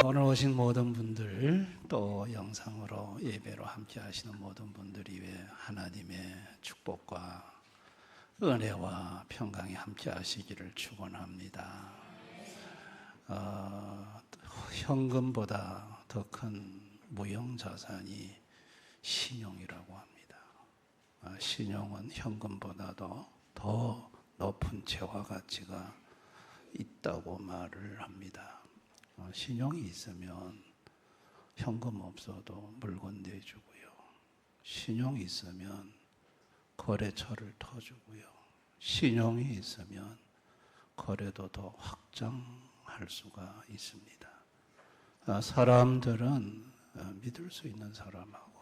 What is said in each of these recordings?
오늘 오신 모든 분들, 또 영상으로 예배로 함께 하시는 모든 분들이 하나님의 축복과 은혜와 평강이 함께 하시기를 축원합니다. 현금보다 더 큰 무형자산이 신용이라고 합니다. 신용은 현금보다도 더 높은 재화 가치가 있다고 말을 합니다. 신용이 있으면 현금 없어도 물건 내주고요. 신용이 있으면 거래처를 터주고요. 신용이 있으면 거래도 더 확장할 수가 있습니다. 사람들은 믿을 수 있는 사람하고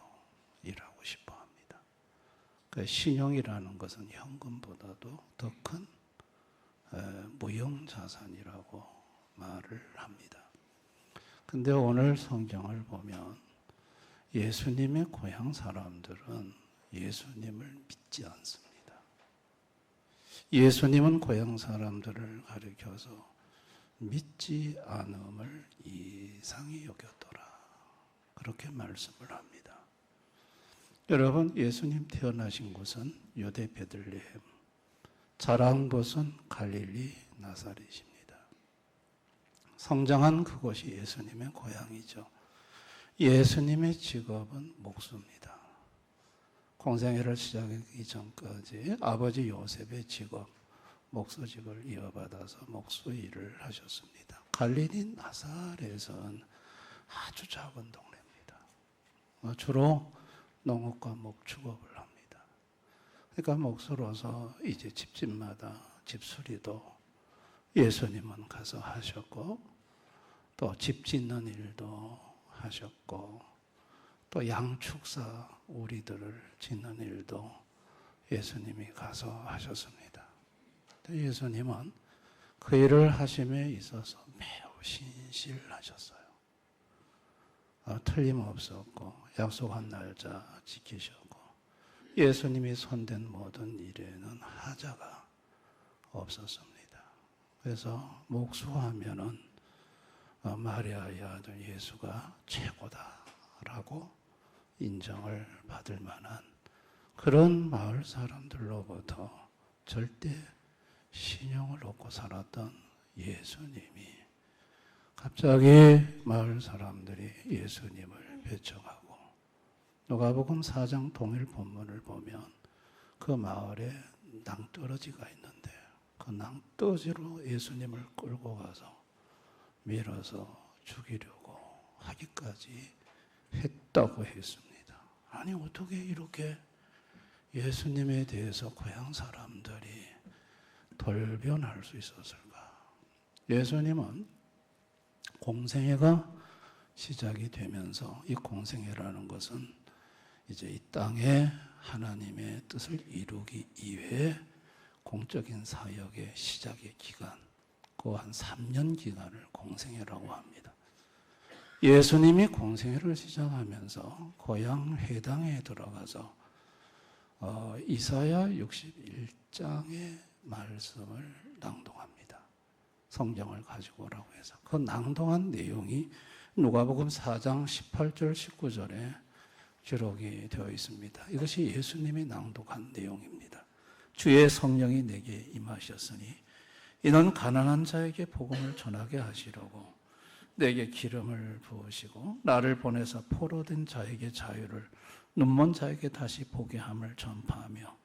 일하고 싶어 합니다. 신용이라는 것은 현금보다도 더 큰 무형자산이라고 말을 합니다. 근데 오늘 성경을 보면 예수님의 고향 사람들은 예수님을 믿지 않습니다. 예수님은 고향 사람들을 가리켜서 믿지 않음을 이상히 여겼더라. 그렇게 말씀을 합니다. 여러분, 예수님 태어나신 곳은 유대 베들레헴, 자란 곳은 갈릴리 나사렛입니다. 성장한 그곳이 예수님의 고향이죠. 예수님의 직업은 목수입니다. 공생애를 시작하기 전까지 아버지 요셉의 직업, 목수직을 이어받아서 목수 일을 하셨습니다. 갈릴리 나사렛은 아주 작은 동네입니다. 주로 농업과 목축업을 합니다. 그러니까 목수로서 이제 집집마다 집수리도 예수님은 가서 하셨고, 또 집 짓는 일도 하셨고, 또 양축사 우리들을 짓는 일도 예수님이 가서 하셨습니다. 예수님은 그 일을 하심에 있어서 매우 신실하셨어요. 틀림없었고 약속한 날짜 지키셨고, 예수님이 손댄 모든 일에는 하자가 없었습니다. 그래서 목수하면은 마리아의 아들 예수가 최고다라고 인정을 받을 만한 그런 마을 사람들로부터 절대 신용을 얻고 살았던 예수님이 갑자기 마을 사람들이 예수님을 배척하고, 누가복음 4장 동일 본문을 보면 그 마을에 낭떠러지가 있는데 그 낭떠러지로 예수님을 끌고 가서 밀어서 죽이려고 하기까지 했다고 했습니다. 아니, 어떻게 이렇게 예수님에 대해서 고향 사람들이 돌변할 수 있었을까? 예수님은 공생애가 시작이 되면서, 이 공생애라는 것은 이제 이 땅에 하나님의 뜻을 이루기 이외에 공적인 사역의 시작의 기간, 그 한 3년 기간을 공생애라고 합니다. 예수님이 공생애를 시작하면서 고향 회당에 들어가서 이사야 61장의 말씀을 낭독합니다. 성경을 가지고 오라고 해서 그 낭독한 내용이 누가복음 4장 18절 19절에 기록이 되어 있습니다. 이것이 예수님이 낭독한 내용입니다. 주의 성령이 내게 임하셨으니 이는 가난한 자에게 복음을 전하게 하시려고 내게 기름을 부으시고 나를 보내서 포로된 자에게 자유를, 눈먼 자에게 다시 보게 함을 전파하며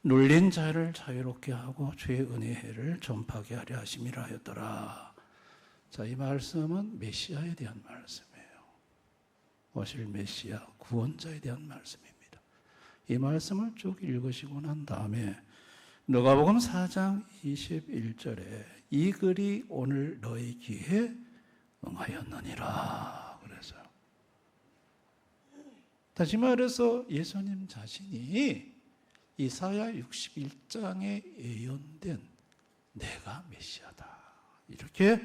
눌린 자를 자유롭게 하고 주의 은혜의 해를 전파하게 하려 하심이라 하였더라. 자, 이 말씀은 메시아에 대한 말씀이에요. 오실 메시아, 구원자에 대한 말씀입니다. 이 말씀을 쭉 읽으시고 난 다음에 누가복음 4장 21절에 이 글이 오늘 너희 귀에 응하였느니라 그래서요. 다시 말해서 예수님 자신이 이사야 61장에 예언된 내가 메시아다, 이렇게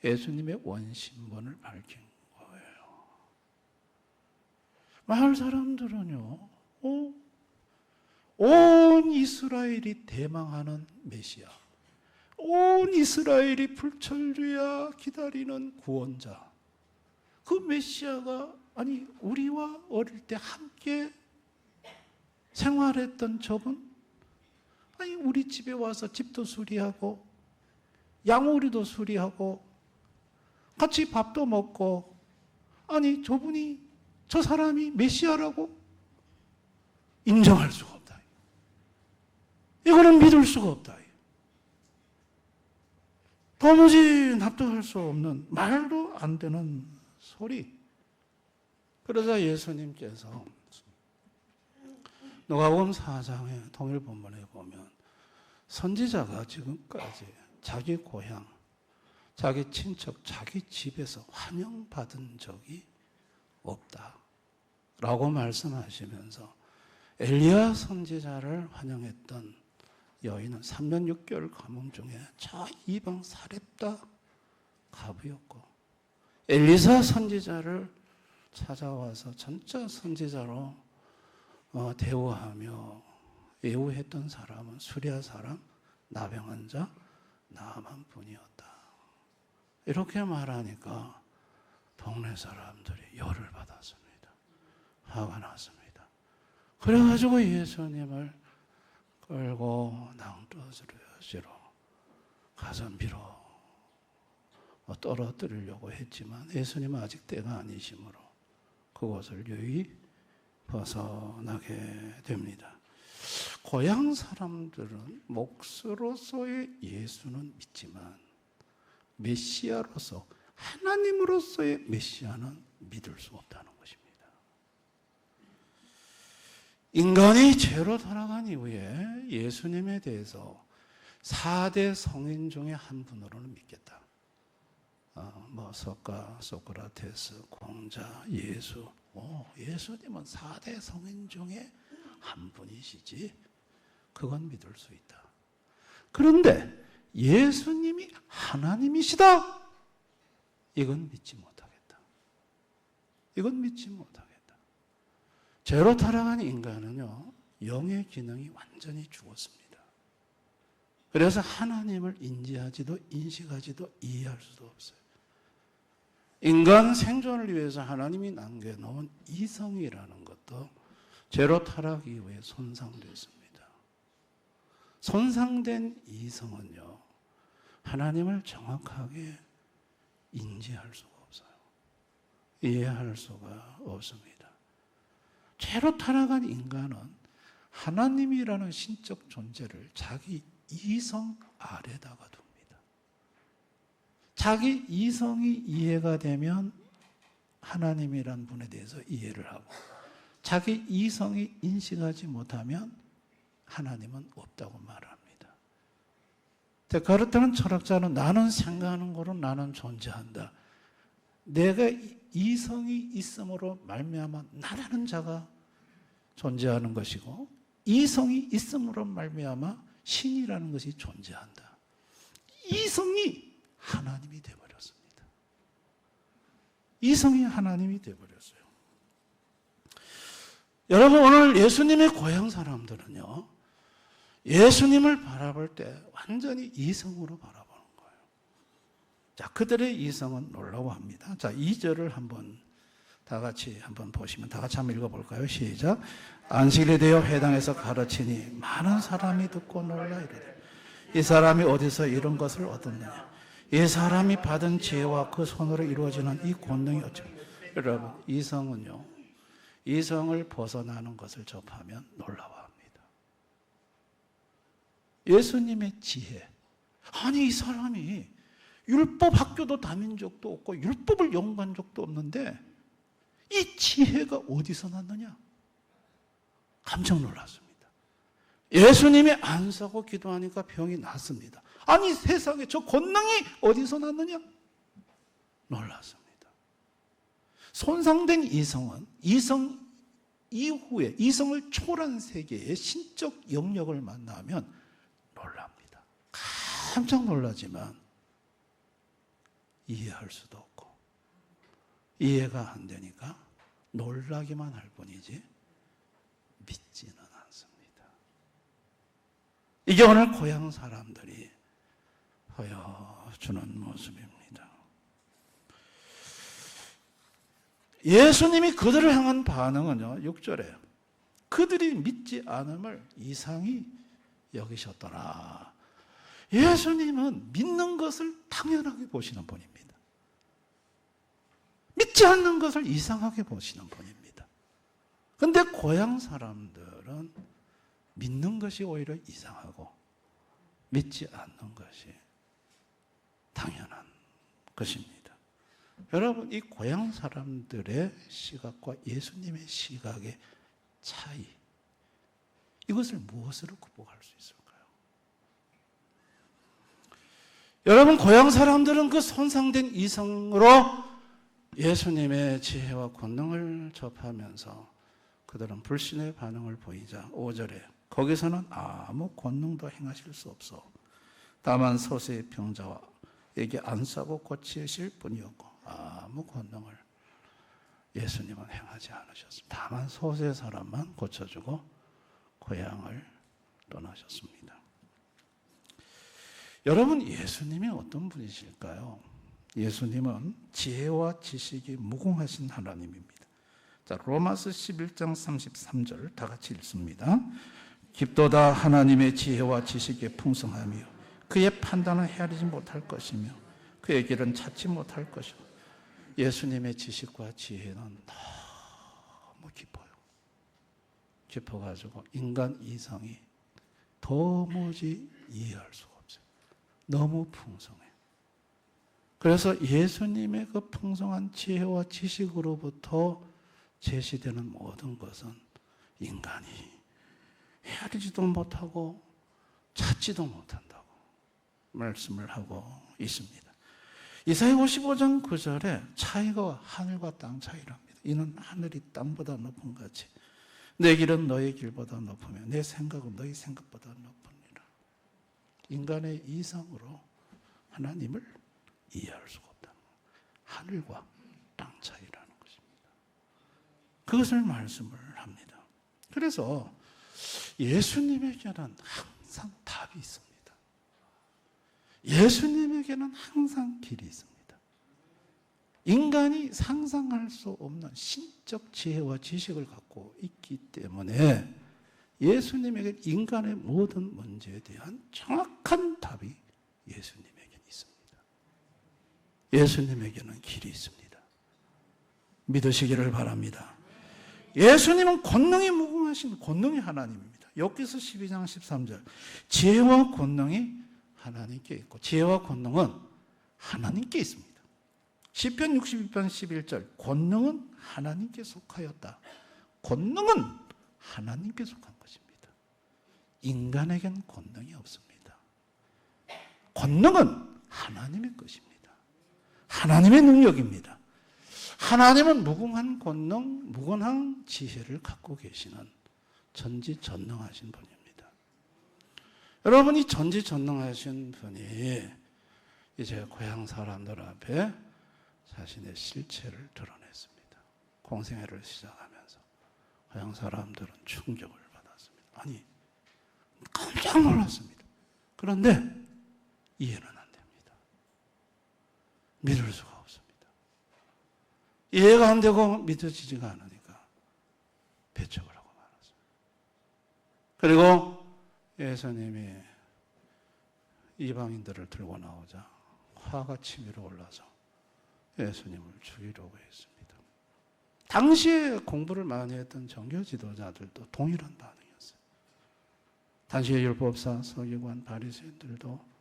예수님의 원신본을 밝힌 거예요. 마을 사람들은요, 온 이스라엘이 대망하는 메시아, 온 이스라엘이 불철주야 기다리는 구원자, 그 메시아가 아니 우리와 어릴 때 함께 생활했던 저분, 아니 우리 집에 와서 집도 수리하고 양오리도 수리하고 같이 밥도 먹고, 아니 저분이, 저 사람이 메시아라고 인정할 수가 없다. 이거는 믿을 수가 없다. 도무지 납득할 수 없는, 말도 안 되는 소리. 그러자 예수님께서 누가복음 4장의 통일 본문에 보면 선지자가 지금까지 자기 고향, 자기 친척, 자기 집에서 환영받은 적이 없다라고 말씀하시면서 엘리야 선지자를 환영했던 여인은 3년 6개월 가뭄 중에 저 이방 사렙다 가부였고, 엘리사 선지자를 찾아와서 진짜 선지자로 대우하며 예우했던 사람은 수리아 사람 나병 자 나만 뿐이었다. 이렇게 말하니까 동네 사람들이 열을 받았습니다. 화가 났습니다. 그래가지고 예수님을 끌고 낭떠러지로 가서 밀어 떨어뜨리려고 했지만 예수님은 아직 때가 아니시므로 그것을 유의 벗어나게 됩니다. 고향 사람들은 몫으로서의 예수는 믿지만 메시아로서, 하나님으로서의 메시아는 믿을 수 없다는 것입니다. 인간이 죄로 살아간 이후에 예수님에 대해서 4대 성인 중에 한 분으로는 믿겠다. 석가, 소크라테스, 공자, 예수. 예수님은 4대 성인 중에 한 분이시지. 그건 믿을 수 있다. 그런데 예수님이 하나님이시다. 이건 믿지 못하겠다. 이건 믿지 못하겠다. 죄로 타락한 인간은요, 영의 기능이 완전히 죽었습니다. 그래서 하나님을 인지하지도 인식하지도 이해할 수도 없어요. 인간 생존을 위해서 하나님이 남겨놓은 이성이라는 것도 죄로 타락 이후에 손상됐습니다. 손상된 이성은요, 하나님을 정확하게 인지할 수가 없어요. 이해할 수가 없습니다. 죄로 타락한 인간은 하나님이라는 신적 존재를 자기 이성 아래다가 둡니다. 자기 이성이 이해가 되면 하나님이란 분에 대해서 이해를 하고, 자기 이성이 인식하지 못하면 하나님은 없다고 말합니다. 데카르트는 철학자는 나는 생각하는 거로 나는 존재한다. 내가 이성이 있음으로 말미암아 나라는 자가 존재하는 것이고, 이성이 있음으로 말미암아 신이라는 것이 존재한다. 이성이 하나님이 되어버렸습니다. 이성이 하나님이 되어버렸어요. 여러분, 오늘 예수님의 고향 사람들은요, 예수님을 바라볼 때 완전히 이성으로 바라보는 거예요. 자, 그들의 이성은 놀라워합니다. 자, 2절을 한번 다 같이 한번 보시면 다 같이 한번 읽어볼까요? 시작. 안식일에 대여 회당에서 가르치니 많은 사람이 듣고 놀라 이르되 이 사람이 어디서 이런 것을 얻었느냐? 이 사람이 받은 지혜와 그 손으로 이루어지는 이 권능이 어찌? 여러분, 이성은요, 이성을 벗어나는 것을 접하면 놀라워합니다. 예수님의 지혜. 아니, 이 사람이 율법 학교도 다닌 적도 없고 율법을 연구한 적도 없는데 이 지혜가 어디서 났느냐? 깜짝 놀랐습니다. 예수님이 안 사고 기도하니까 병이 낫습니다. 아니, 세상에 저 권능이 어디서 났느냐? 놀랐습니다. 손상된 이성은 이성 이후에 이성을 초월한 세계의 신적 영역을 만나면 놀랍니다. 깜짝 놀라지만 이해할 수도 없고 이해가 안 되니까 놀라기만 할 뿐이지 믿지는 않습니다. 이게 오늘 고향 사람들이 주는 모습입니다. 예수님이 그들을 향한 반응은요, 6절에 그들이 믿지 않음을 이상히 여기셨더라. 예수님은 믿는 것을 당연하게 보시는 분입니다. 믿지 않는 것을 이상하게 보시는 분입니다. 그런데 고향 사람들은 믿는 것이 오히려 이상하고 믿지 않는 것이 당연한 것입니다. 여러분, 이 고향 사람들의 시각과 예수님의 시각의 차이, 이것을 무엇으로 극복할 수 있을까요? 여러분, 고향 사람들은 그 손상된 이성으로 예수님의 지혜와 권능을 접하면서 그들은 불신의 반응을 보이자 5절에 거기서는 아무 권능도 행하실 수 없어 다만 소수의 병자에게 안싸고 고치실 뿐이었고 아무 권능을 예수님은 행하지 않으셨습니다. 다만 소수의 사람만 고쳐주고 고향을 떠나셨습니다. 여러분, 예수님이 어떤 분이실까요? 예수님은 지혜와 지식이 무궁하신 하나님입니다. 자, 로마서 11장 33절 다 같이 읽습니다. 깊도다 하나님의 지혜와 지식이 풍성하며 그의 판단은 헤아리지 못할 것이며 그의 길은 찾지 못할 것이요. 예수님의 지식과 지혜는 너무 깊어요. 깊어가지고 인간 이성이 도무지 이해할 수가 없어요. 너무 풍성해요. 그래서 예수님의 그 풍성한 지혜와 지식으로부터 제시되는 모든 것은 인간이 헤아리지도 못하고 찾지도 못한다고 말씀을 하고 있습니다. 이사야 55장 9절에 차이가 하늘과 땅 차이랍니다. 이는 하늘이 땅보다 높은 같이 내 길은 너의 길보다 높으며 내 생각은 너의 생각보다 높으니라. 인간의 이성으로 하나님을 이해할 수가 없다는 거예요. 하늘과 땅 차이라는 것입니다. 그것을 말씀을 합니다. 그래서 예수님에게는 항상 답이 있습니다. 예수님에게는 항상 길이 있습니다. 인간이 상상할 수 없는 신적 지혜와 지식을 갖고 있기 때문에 예수님에게 인간의 모든 문제에 대한 정확한 답이 예수님에게는 있습니다. 예수님에게는 길이 있습니다. 믿으시기를 바랍니다. 예수님은 권능이 무궁하신 권능의 하나님입니다. 욥기서 12장 13절 지혜와 권능이 하나님께 있고 지혜와 권능은 하나님께 있습니다. 시편 62편 11절 권능은 하나님께 속하였다. 권능은 하나님께 속한 것입니다. 인간에겐 권능이 없습니다. 권능은 하나님의 것입니다. 하나님의 능력입니다. 하나님은 무궁한 권능, 무궁한 지혜를 갖고 계시는 전지전능하신 분입니다. 여러분이 전지전능하신 분이 이제 고향 사람들 앞에 자신의 실체를 드러냈습니다. 공생애를 시작하면서 고향 사람들은 충격을 받았습니다. 아니, 깜짝 놀랐습니다. 그런데 이해는 안 됩니다. 믿을 수가 없습니다. 이해가 안 되고 믿어지지가 않으니까 배척을 하고 말았습니다. 그리고 예수님이 이방인들을 들고 나오자 화가 치밀어 올라서 예수님을 죽이려고 했습니다. 당시에 공부를 많이 했던 종교 지도자들도 동일한 반응이었어요. 당시의 율법사, 서기관, 바리새인들도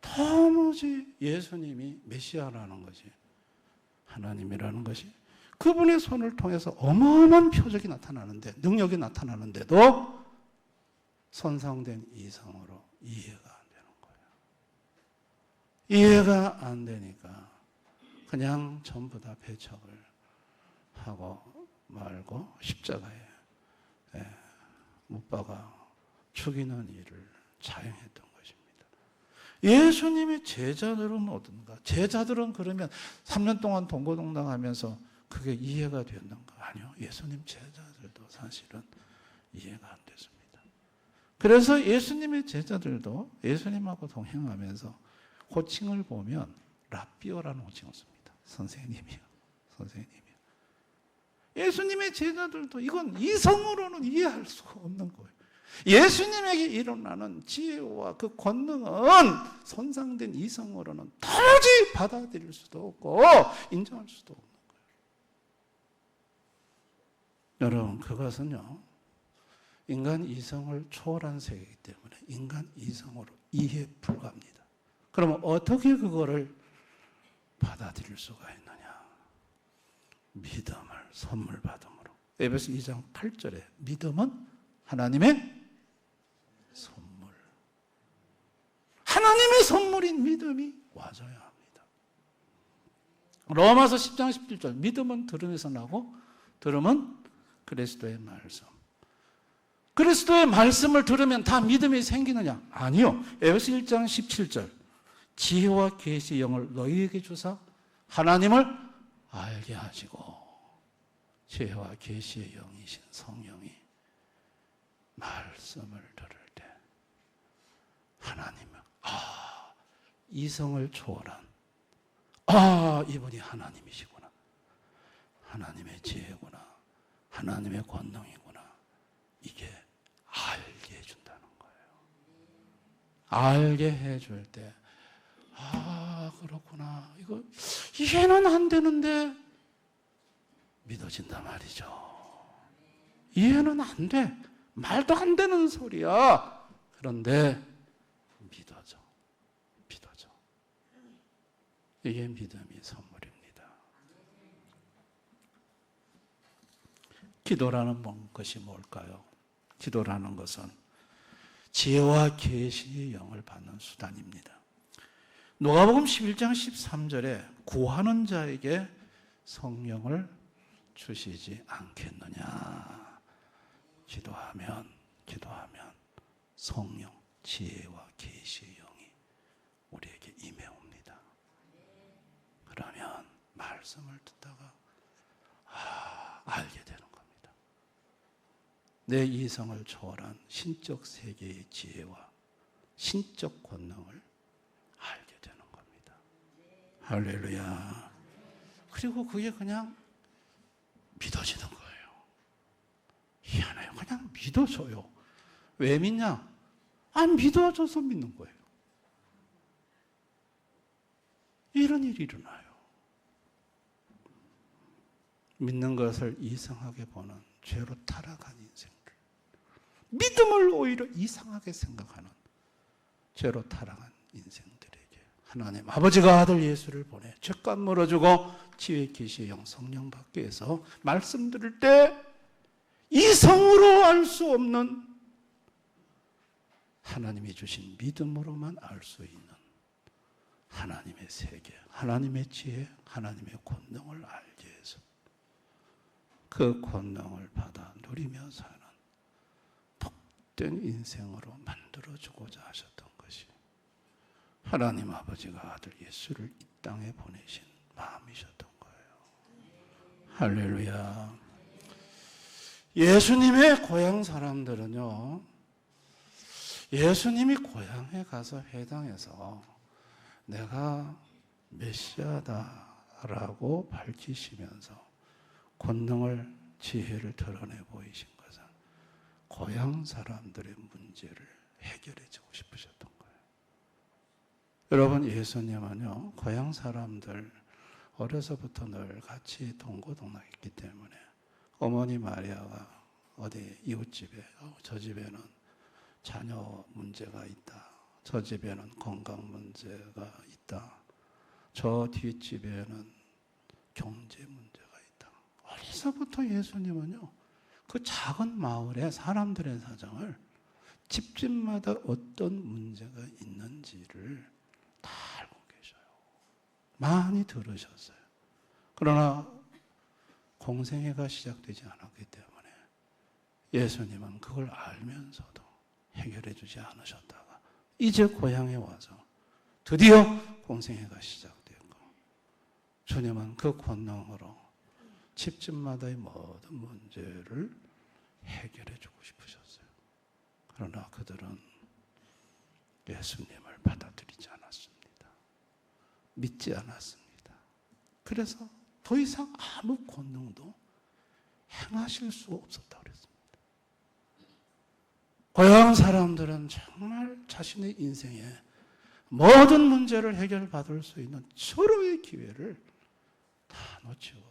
도무지 예수님이 메시아라는 것이 하나님이라는 것이 그분의 손을 통해서 어마어마한 표적이 나타나는데 능력이 나타나는데도 손상된 이성으로 이해가 안 되는 거예요. 이해가 안 되니까 그냥 전부 다 배척을 하고 말고 십자가에 못 박아 죽이는 일을 자행했던 것입니다. 예수님의 제자들은 어떤가? 제자들은 그러면 3년 동안 동고동락하면서 그게 이해가 됐는가? 아니요. 예수님 제자들도 사실은 이해가 안 됐습니다. 그래서 예수님의 제자들도 예수님하고 동행하면서 호칭을 보면 라비오라는 호칭을 씁니다. 선생님이요. 선생님이요. 예수님의 제자들도 이건 이성으로는 이해할 수가 없는 거예요. 예수님에게 일어나는 지혜와 그 권능은 손상된 이성으로는 도저히 받아들일 수도 없고 인정할 수도 없는 거예요. 여러분, 그것은요, 인간 이성을 초월한 세계이기 때문에 인간 이성으로 이해 불가합니다. 그러면 어떻게 그거를 받아들일 수가 있느냐? 믿음을 선물 받음으로. 에베소 2장 8절에 믿음은 하나님의 선물. 하나님의 선물인 믿음이 와줘야 합니다. 로마서 10장 17절 믿음은 들음에서 나고 들음은 그리스도의 말씀. 그리스도의 말씀을 들으면 다 믿음이 생기느냐? 아니요. 에베소 1장 17절 지혜와 계시의 영을 너희에게 주사 하나님을 알게 하시고, 지혜와 계시의 영이신 성령이 말씀을 들을 때 하나님은 이성을 초월한 이분이 하나님이시구나, 하나님의 지혜구나, 하나님의 권능이구나, 이게 알게 해준다는 거예요. 알게 해줄 때 그렇구나, 이해는 안 되는데 믿어진단 말이죠. 이해는 안 돼, 말도 안 되는 소리야. 그런데 믿어져. 이게 믿음이 선물입니다. 기도라는 것이 뭘까요? 기도라는 것은 지혜와 계시의 영을 받는 수단입니다. 누가복음 11장 13절에 구하는 자에게 성령을 주시지 않겠느냐. 기도하면 성령, 지혜와 계시의 영이 우리에게 임해옵니다. 그러면 말씀을 듣다가 알게 되는 겁니다. 내 이성을 초월한 신적 세계의 지혜와 신적 권능을 알게 되는 겁니다. 할렐루야. 그리고 그게 그냥 믿어지는 거예요. 희한해요. 그냥 믿어져요. 왜 믿냐? 믿어져서 믿는 거예요. 이런 일이 일어나요. 믿는 것을 이상하게 보는 죄로 타락한 인생들, 믿음을 오히려 이상하게 생각하는 죄로 타락한 인생들에게 하나님 아버지가 아들 예수를 보내 죄값 물어주고 지혜 계시의 영 성령 받게 해서 말씀 들을 때 이성으로 알 수 없는 하나님이 주신 믿음으로만 알 수 있는 하나님의 세계, 하나님의 지혜, 하나님의 권능을 알게 해서 그 권능을 받아 누리며 사는 복된 인생으로 만들어주고자 하셨던 것이 하나님 아버지가 아들 예수를 이 땅에 보내신 마음이셨던 거예요. 할렐루야. 예수님의 고향 사람들은요, 예수님이 고향에 가서 회당에서 내가 메시아다라고 밝히시면서 권능을, 지혜를 드러내 보이신 것은 고향 사람들의 문제를 해결해 주고 싶으셨던 거예요. 여러분, 예수님은요, 고향 사람들 어려서부터 늘 같이 동고동락했기 때문에 어머니 마리아가 어디 이웃집에 저 집에는 자녀 문제가 있다, 저 집에는 건강 문제가 있다, 저 뒷집에는 경제 문제가 있다. 어려서부터 예수님은요, 그 작은 마을의 사람들의 사정을, 집집마다 어떤 문제가 있는지를 다 알고 계셔요. 많이 들으셨어요. 그러나 공생애가 시작되지 않았기 때문에 예수님은 그걸 알면서도 해결해 주지 않으셨다가 이제 고향에 와서 드디어 공생애가 시작되고 주님은 그 권능으로 집집마다의 모든 문제를 해결해 주고 싶으셨어요. 그러나 그들은 예수님을 받아들이지 않았습니다. 믿지 않았습니다. 그래서 더 이상 아무 권능도 행하실 수 없었다고 그랬습니다. 고향 사람들은 정말 자신의 인생에 모든 문제를 해결받을 수 있는 서로의 기회를 다 놓치고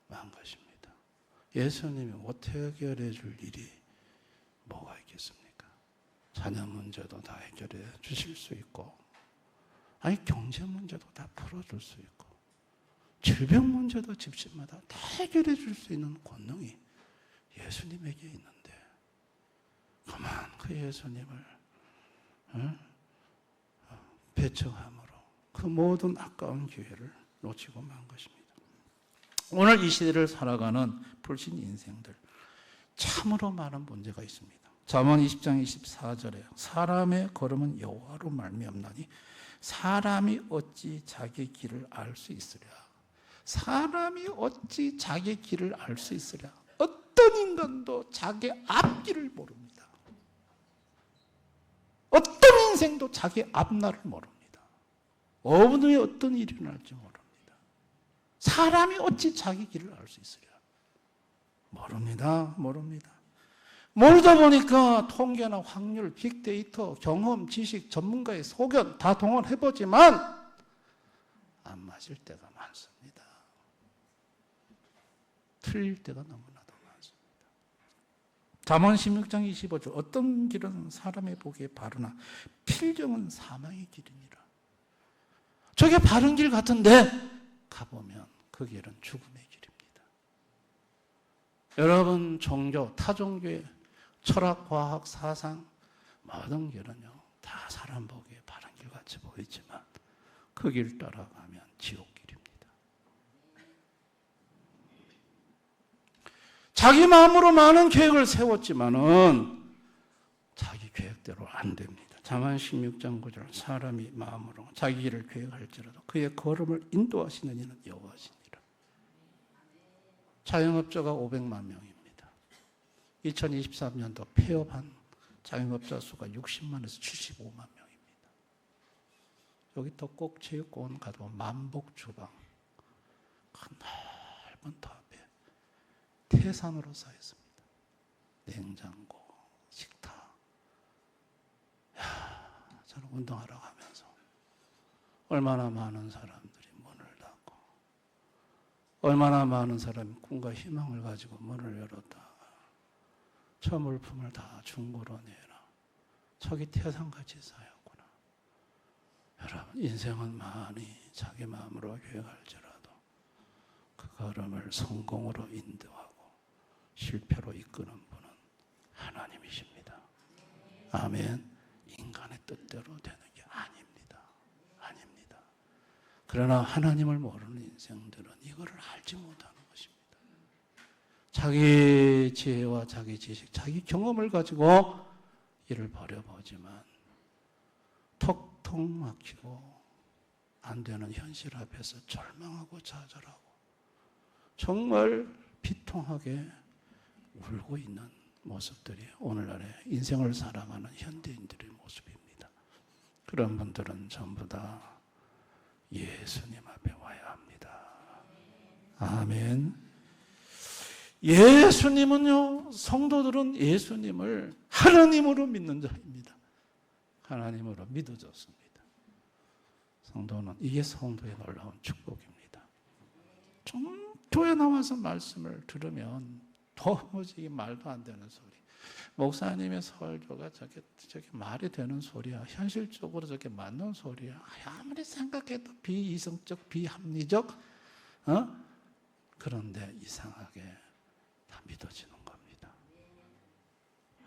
만 것입니다. 예수님이 못 해결해 줄 일이 뭐가 있겠습니까? 자녀 문제도 다 해결해 주실 수 있고, 아니 경제 문제도 다 풀어줄 수 있고, 질병 문제도 집집마다 다 해결해 줄 수 있는 권능이 예수님에게 있는데, 그만 그 예수님을 배척함으로 그 모든 아까운 기회를 놓치고 만 것입니다. 오늘 이 시대를 살아가는 불신 인생들, 참으로 많은 문제가 있습니다. 잠언 20장 24절에 사람의 걸음은 여호와로 말미암나니 사람이 어찌 자기 길을 알 수 있으랴. 사람이 어찌 자기 길을 알 수 있으랴. 어떤 인간도 자기 앞길을 모릅니다. 어떤 인생도 자기 앞날을 모릅니다. 어느 후에 어떤 일이 일어날지 모릅니다. 사람이 어찌 자기 길을 알 수 있으랴. 모릅니다. 모르다 보니까 통계나 확률, 빅데이터, 경험, 지식, 전문가의 소견 다 동원해보지만 안 맞을 때가 많습니다. 틀릴 때가 너무나도 많습니다. 잠언 16장 25절 어떤 길은 사람의 보기에 바르나 필경은 사망의 길이니라. 저게 바른 길 같은데 가보면 그 길은 죽음의 길입니다. 여러분 종교, 타종교의 철학, 과학, 사상 모든 길은요 다 사람 보기에 바른 길 같이 보이지만 그 길 따라가면 지옥길입니다. 자기 마음으로 많은 계획을 세웠지만은 자기 계획대로 안 됩니다. 잠언 16장 9절 사람이 마음으로 자기 길을 계획할지라도 그의 걸음을 인도하시는 이는 여호와시니라. 자영업자가 500만 명입니다. 2023년도 폐업한 자영업자 수가 60만에서 75만 명입니다. 여기 또 꼭 체육관 가도 만복주방 큰 넓은 터 앞에 태산으로 쌓여 있습니다. 냉장고, 식탁. 저는 운동하러 가면서 얼마나 많은 사람들이 문을 닫고 얼마나 많은 사람이 꿈과 희망을 가지고 문을 열었다. 저 물품을 다 중고로 내라. 저기 태산같이 쌓였구나. 여러분 인생은 많이 자기 마음으로 계획할지라도 그 걸음을 성공으로 인도하고 실패로 이끄는 분은 하나님이십니다. 아멘. 인간의 뜻대로 되는 게 아닙니다. 그러나 하나님을 모르는 인생들은 이거를 알지 못하는 것입니다. 자기 지혜와 자기 지식, 자기 경험을 가지고 일을 벌여보지만 턱턱 막히고 안 되는 현실 앞에서 절망하고 좌절하고 정말 비통하게 울고 있는 모습들이 오늘날의 인생을 살아가는 현대인들의 모습입니다. 그런 분들은 전부 다 예수님 앞에 와야 합니다. 아멘. 예수님은요, 성도들은 예수님을 하나님으로 믿는 자입니다. 하나님으로 믿어졌습니다. 성도는 이게 성도의 놀라운 축복입니다. 좀 교회 나와서 말씀을 들으면 도무지 말도 안 되는 소리. 목사님의 설교가 저게 말이 되는 소리야. 현실적으로 저게 맞는 소리야. 아무리 생각해도 비이성적, 비합리적. 그런데 이상하게 다 믿어지는 겁니다.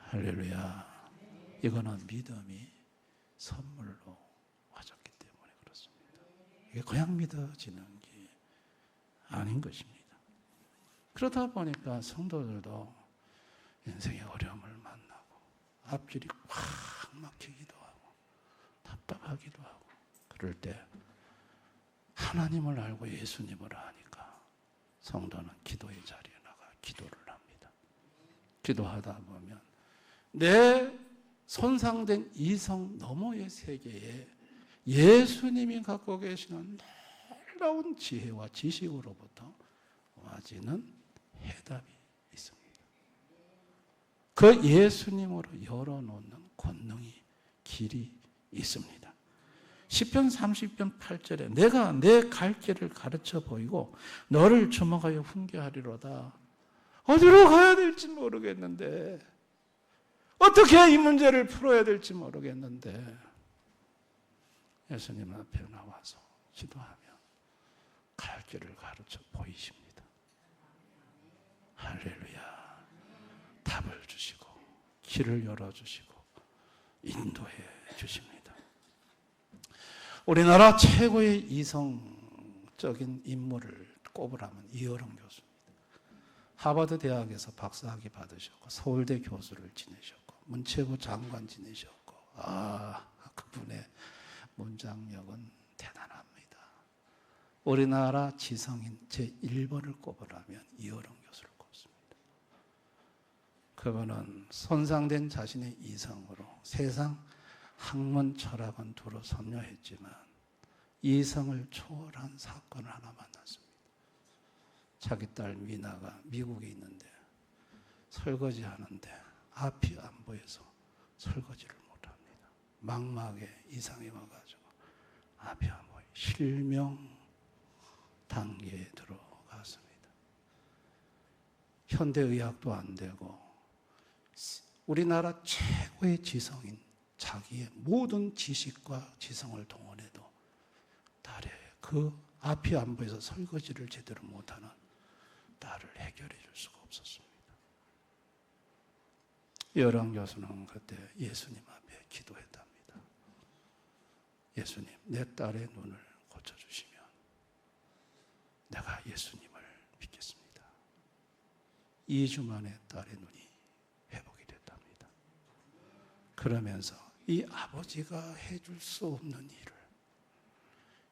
할렐루야. 이거는 믿음이 선물로 와줬기 때문에 그렇습니다. 이게 그냥 믿어지는 게 아닌 것입니다. 그러다 보니까 성도들도 인생의 어려움을 만나고 앞길이 확 막히기도 하고 답답하기도 하고 그럴 때 하나님을 알고 예수님을 아니까 성도는 기도의 자리에 나가 기도를 합니다. 기도하다 보면 내 손상된 이성 너머의 세계에 예수님이 갖고 계시는 놀라운 지혜와 지식으로부터 와지는 해답이 있습니다. 그 예수님으로 열어놓는 권능이, 길이 있습니다. 시편 30편 8절에 내가 내 갈 길을 가르쳐 보이고 너를 주목하여 훈계하리로다. 어디로 가야 될지 모르겠는데, 어떻게 이 문제를 풀어야 될지 모르겠는데 예수님 앞에 나와서 기도하면 갈 길을 가르쳐 보이십니다. 할렐루야. 답을 주시고 길을 열어주시고 인도해 주십니다. 우리나라 최고의 이성적인 인물을 꼽으라면 이어령 교수입니다. 하버드 대학에서 박사학위 받으셨고 서울대 교수를 지내셨고 문체부 장관 지내셨고 그분의 문장력은 대단합니다. 우리나라 지성인 제1번을 꼽으라면 이어령 교수를 꼽습니다. 그분은 손상된 자신의 이성으로 세상 학문 철학은 두루 선녀했지만 이성을 초월한 사건을 하나 만났습니다. 자기 딸 미나가 미국에 있는데 설거지 하는데 앞이 안 보여서 설거지를 못합니다. 망막에 이상이 와가지고 앞이 안 보여 실명 단계에 들어갔습니다. 현대의학도 안 되고 우리나라 최고의 지성인 자기의 모든 지식과 지성을 동원해도 딸의 그 앞이 안 보여서 설거지를 제대로 못하는 딸을 해결해 줄 수가 없었습니다. 이어령 교수는 그때 예수님 앞에 기도했답니다. 예수님, 내 딸의 눈을 고쳐주시면 내가 예수님을 믿겠습니다. 2주 만에 딸의 눈이 회복이 됐답니다. 그러면서 이 아버지가 해줄 수 없는 일을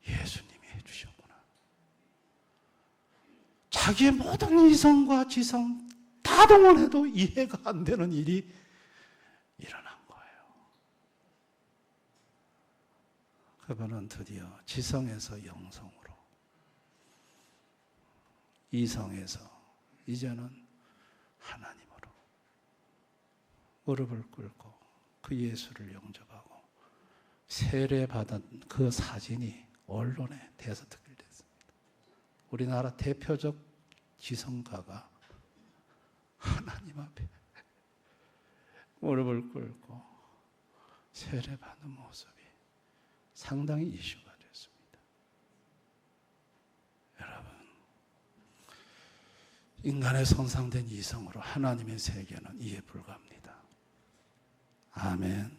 예수님이 해주셨구나. 자기의 모든 이성과 지성 다 동원해도 이해가 안 되는 일이 일어난 거예요. 그분은 드디어 지성에서 영성으로, 이성에서 이제는 하나님으로 무릎을 꿇고 그 예수를 영접하고 세례받은 그 사진이 언론에 대서특필됐습니다. 우리나라 대표적 지성가가 하나님 앞에 무릎을 꿇고 세례받는 모습이 상당히 이슈가 됐습니다. 여러분, 인간의 손상된 이성으로 하나님의 세계는 이해 불가합니다. 아멘.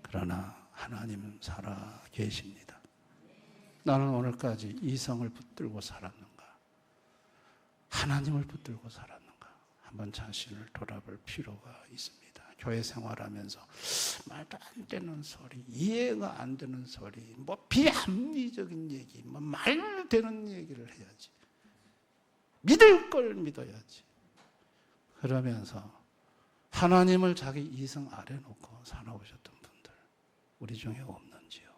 그러나 하나님은 살아 계십니다. 나는 오늘까지 이성을 붙들고 살았는가? 하나님을 붙들고 살았는가? 한번 자신을 돌아볼 필요가 있습니다. 교회 생활하면서 말도 안 되는 소리, 이해가 안 되는 소리, 뭐 비합리적인 얘기, 뭐 말 되는 얘기를 해야지. 믿을 걸 믿어야지. 그러면서 하나님을 자기 이성 아래 놓고 살아오셨던 분들 우리 중에 없는지요?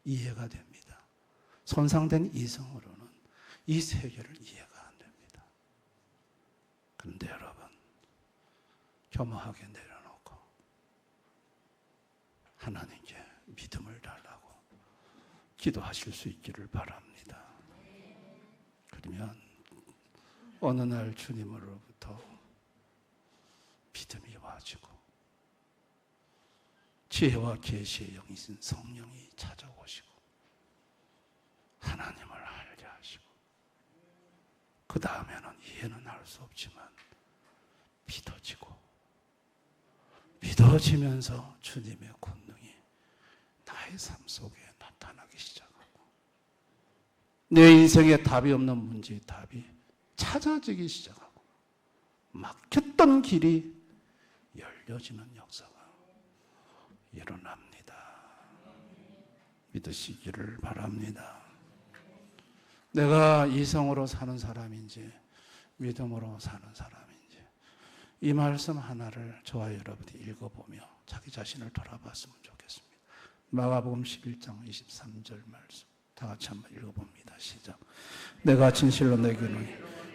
이해가 됩니다. 손상된 이성으로는 이 세계를 이해가 안 됩니다. 그런데 여러분, 겸허하게 내려놓고 하나님께 믿음을 달라고 기도하실 수 있기를 바랍니다. 그러면 어느 날 주님으로부터 믿음이 와지고 지혜와 계시의 영이신 성령이 찾아오시고 하나님을 알게 하시고 그 다음에는 이해는 할 수 없지만 믿어지면서 주님의 권능이 나의 삶 속에 나타나기 시작하고 내 인생에 답이 없는 문제의 답이 찾아지기 시작하고 막혔던 길이 열려지는 역사가 일어납니다. 믿으시기를 바랍니다. 내가 이성으로 사는 사람인지 믿음으로 사는 사람인지 이 말씀 하나를 저와 여러분이 읽어보며 자기 자신을 돌아봤으면 좋겠습니다. 마가복음 11장 23절 말씀 다 같이 한번 읽어봅니다. 시작. 내가 진실로 내게 이르노니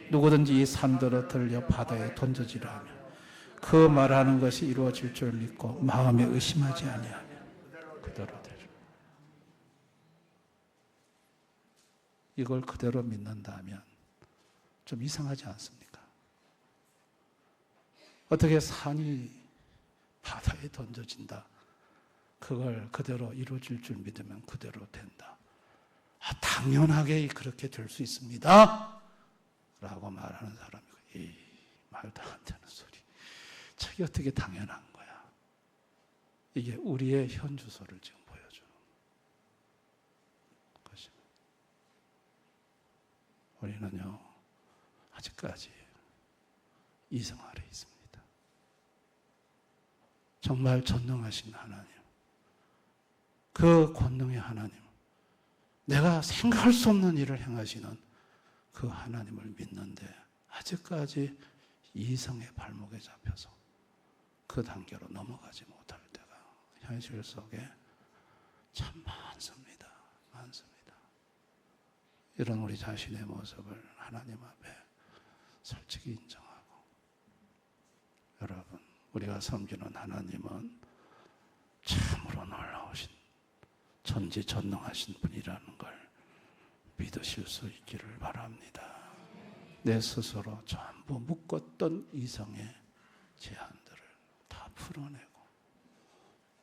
누구든지 이 산들을 들려 바다에 던져지라 하면 그 말하는 것이 이루어질 줄 믿고 마음에 의심하지 아니하면 그대로 되리라. 이걸 그대로 믿는다면 좀 이상하지 않습니까? 어떻게 산이 바다에 던져진다. 그걸 그대로 이루어질 줄 믿으면 그대로 된다. 당연하게 그렇게 될 수 있습니다. 라고 말하는 사람이고, 이 말도 안 되는 소리. 저게 어떻게 당연한 거야? 이게 우리의 현주소를 지금 보여주는 것입니다. 우리는요, 아직까지 이성 아래 있습니다. 정말 전능하신 하나님, 그 권능의 하나님, 내가 생각할 수 없는 일을 행하시는 그 하나님을 믿는데 아직까지 이성의 발목에 잡혀서 그 단계로 넘어가지 못할 때가 현실 속에 참 많습니다. 많습니다. 이런 우리 자신의 모습을 하나님 앞에 솔직히 인정하고, 여러분, 우리가 섬기는 하나님은 참으로 놀라우신 전지전능하신 분이라는 걸 믿으실 수 있기를 바랍니다. 내 스스로 전부 묶었던 이성의 제한들을 다 풀어내고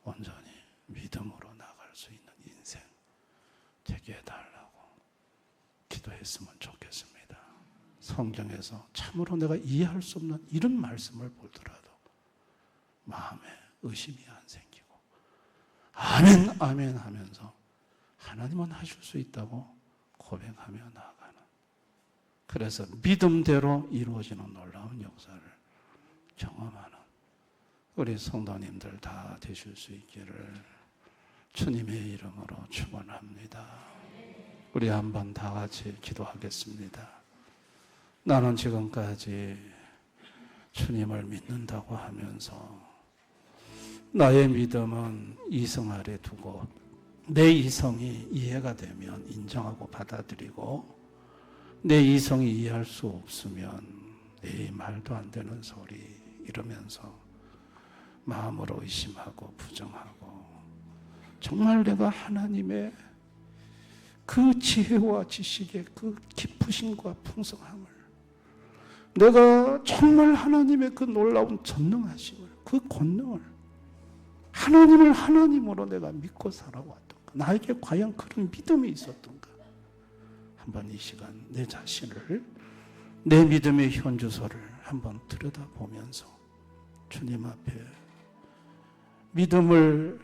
온전히 믿음으로 나갈 수 있는 인생 되게 해달라고 기도했으면 좋겠습니다. 성경에서 참으로 내가 이해할 수 없는 이런 말씀을 보더라도 마음에 의심이 안 생기고 아멘 아멘 하면서 하나님은 하실 수 있다고 고백하며 나아가는, 그래서 믿음대로 이루어지는 놀라운 역사를 경험하는 우리 성도님들 다 되실 수 있기를 주님의 이름으로 축원합니다. 우리 한번 다 같이 기도하겠습니다. 나는 지금까지 주님을 믿는다고 하면서 나의 믿음은 이성 아래 두고 내 이성이 이해가 되면 인정하고 받아들이고, 내 이성이 이해할 수 없으면 에이 말도 안 되는 소리 이러면서 마음으로 의심하고 부정하고, 정말 내가 하나님의 그 지혜와 지식의 그 깊으심과 풍성함을, 내가 정말 하나님의 그 놀라운 전능하심을, 그 권능을, 하나님을 하나님으로 내가 믿고 살아왔던가, 나에게 과연 그런 믿음이 있었던가, 한번 이 시간 내 자신을, 내 믿음의 현주소를 한번 들여다보면서 주님 앞에 믿음을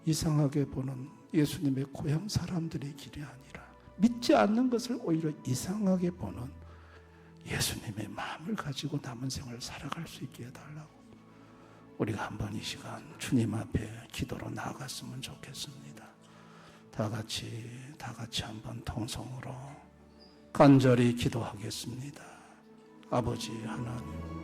이상하게 보는 예수님의 고향 사람들의 길이 아니라 믿지 않는 것을 오히려 이상하게 보는 예수님의 마음을 가지고 남은 생을 살아갈 수 있게 해달라고 우리가 한번 이 시간 주님 앞에 기도로 나아갔으면 좋겠습니다. 다 같이 한번 통성으로 간절히 기도하겠습니다. 아버지 하나님,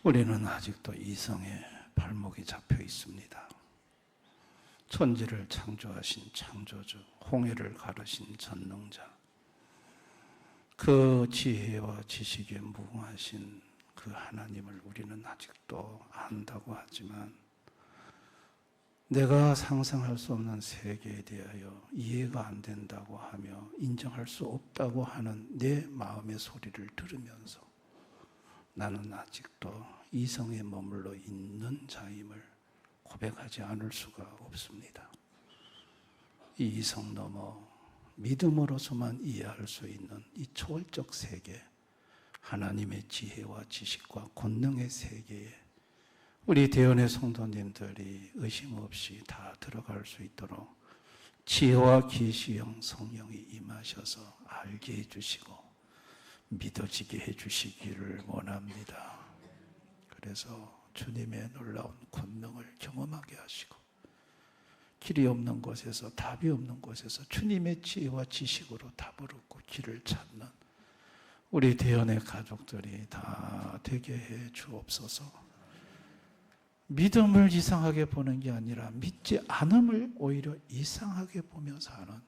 우리는 아직도 이성의 발목이 잡혀 있습니다. 천지를 창조하신 창조주, 홍해를 가르신 전능자, 그 지혜와 지식에 무궁하신 그 하나님을 우리는 아직도 안다고 하지만 내가 상상할 수 없는 세계에 대하여 이해가 안 된다고 하며 인정할 수 없다고 하는 내 마음의 소리를 들으면서 나는 아직도 이성에 머물러 있는 자임을 고백하지 않을 수가 없습니다. 이 이성 넘어 믿음으로서만 이해할 수 있는 이 초월적 세계, 하나님의 지혜와 지식과 권능의 세계에 우리 대원의 성도님들이 의심 없이 다 들어갈 수 있도록 지혜와 계시형 성령이 임하셔서 알게 해주시고 믿어지게 해주시기를 원합니다. 그래서 주님의 놀라운 권능을 경험하게 하시고 길이 없는 곳에서, 답이 없는 곳에서 주님의 지혜와 지식으로 답을 얻고 길을 찾는 우리 대원의 가족들이 다 되게 해 주옵소서. 믿음을 이상하게 보는 게 아니라 믿지 않음을 오히려 이상하게 보며 사는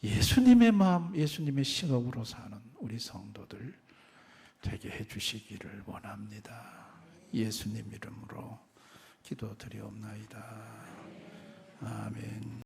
예수님의 마음, 예수님의 시각으로 사는 우리 성도들 되게 해 주시기를 원합니다. 예수님 이름으로 기도드리옵나이다. 아멘.